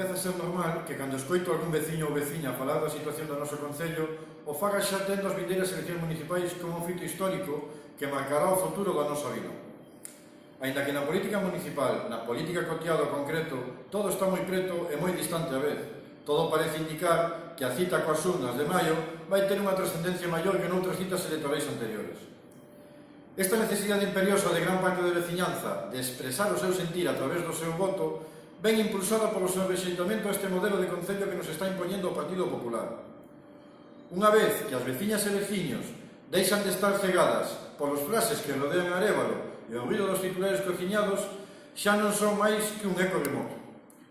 empeza a ser normal que cando escoito algún veciño ou veciña falar da situación do noso concello o faga xa tendo as vindeiras eleccións municipais como un fito histórico que marcará o futuro da nosa vida. Aínda que na política municipal, na política cotiada ao concreto, todo está moi preto e moi distante a vez. Todo parece indicar que a cita coas urnas de maio vai ter unha trascendencia maior que noutras citas electorais anteriores. Esta necesidade imperiosa de gran parte da veciñanza de expresar o seu sentir a través do seu voto ven impulsada polo seu rexeitamento a este modelo de concello que nos está impoñendo o Partido Popular. Unha vez que as veciñas e veciños deixan de estar cegadas polos frases que rodean Arévalo e o ruido dos titulares cociñados, xa non son máis que un eco remoto.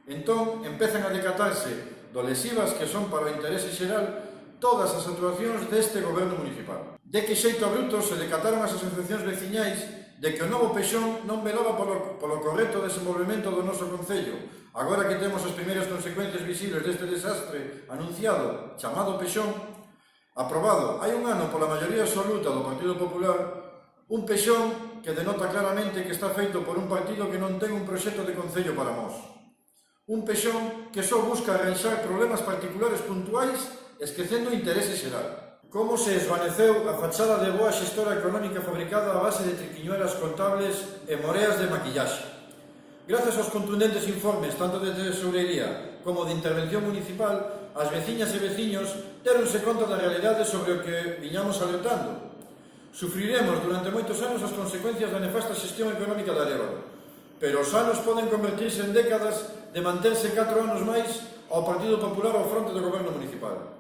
Entón, empezan a decatarse do lesivas que son para o interese xeral todas as actuacións deste goberno municipal. De que xeito abrupto se decataron as asociacións veciñais de que o novo Pexón non velaba polo correcto desenvolvemento do noso concello, agora que temos as primeiras consecuencias visibles deste desastre anunciado, chamado Pexón, aprobado hai un ano pola maioría absoluta do Partido Popular, un Pexón que denota claramente que está feito por un partido que non ten un proxecto de concello para nós. Un Pexón que só busca arranxar problemas particulares puntuais esquecendo o interese xeral. Como se esvaneceu a fachada de boa xestora económica fabricada a base de triquiñuelas contables e moreas de maquillaxe. Grazas aos contundentes informes tanto de tesourería como de intervención municipal, as veciñas e veciños deronse conta da realidade sobre o que viñamos alertando. Sufriremos durante moitos anos as consecuencias da nefasta xestión económica de Arévalo, pero os anos poden convertirse en décadas de manterse 4 anos máis ao Partido Popular ao fronte do goberno municipal.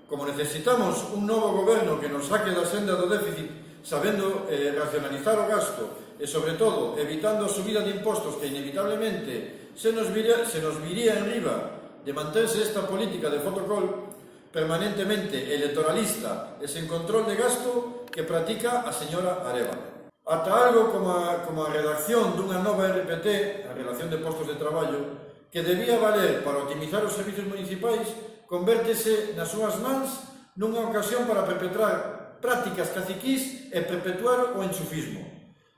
Como necesitamos un novo goberno que nos saque da senda do déficit, sabendo racionalizar o gasto e, sobre todo, evitando a subida de impostos que inevitablemente se nos viría en riba de manterse esta política de fotocol permanentemente electoralista e sen control de gasto que pratica a señora Arévalo. Ata algo como a redacción dunha nova RPT, a Relación de Postos de Traballo, que debía valer para optimizar os servizos municipais, convértese nas súas mans nunha ocasión para perpetrar prácticas caciquís e perpetuar o enchufismo.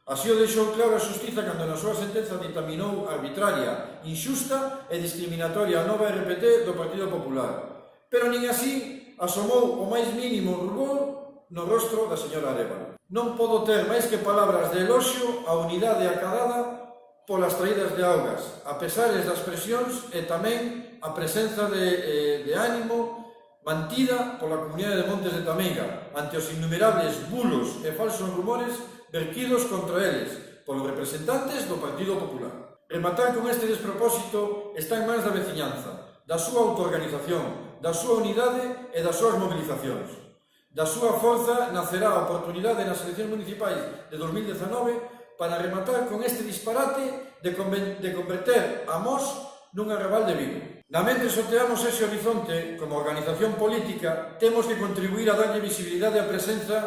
Así o deixou claro a Xustiza cando na súa sentenza ditaminou arbitraria, inxusta e discriminatoria a nova RPT do Partido Popular. Pero nin así asomou o máis mínimo rubor no rostro da señora Arévalo. Non podo ter máis que palabras de eloxio á unidade acadada polas traídas de augas, a pesares das presións e tamén a presenza de ánimo mantida pola comunidade de Montes de Tameiga ante os innumerables bulos e falsos rumores vertidos contra eles polos representantes do Partido Popular. Rematar con este despropósito está en mans da veciñanza, da súa autoorganización, da súa unidade e das súas mobilizacións. Da súa forza nacerá a oportunidade nas eleccións municipais de 2019 para rematar con este disparate de converter a Mos nun arrabal de Vigo. Na mente sorteamos ese horizonte, como organización política, temos que contribuir a darlle visibilidade e presenza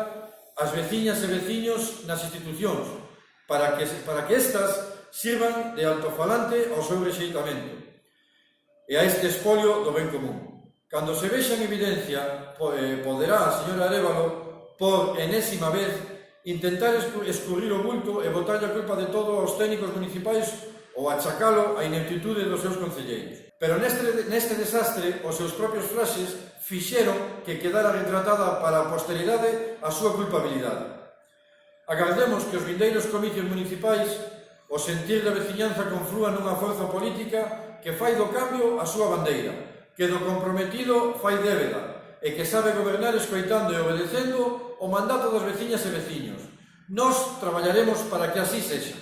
ás veciñas e veciños nas institucións, para que estas sirvan de altofalante ao seu rexeitamento e a este espolio do ben común. Cando se vexa en evidencia, poderá a señora Arévalo, por enésima vez, intentar escurrir o bulto e botarlle a culpa de todo aos técnicos municipais ou achacalo á ineptitude dos seus concelleiros. Pero neste desastre, os seus propios frases fixeron que quedara retratada para a posteridade a súa culpabilidade. Agardemos que os vindeiros comicios municipais o sentir da veciñanza conflúa nunha forza política que fai do cambio a súa bandeira, que do comprometido fai débeda, e que sabe gobernar escoitando e obedecendo o mandato das veciñas e veciños. Nós traballaremos para que así sexa.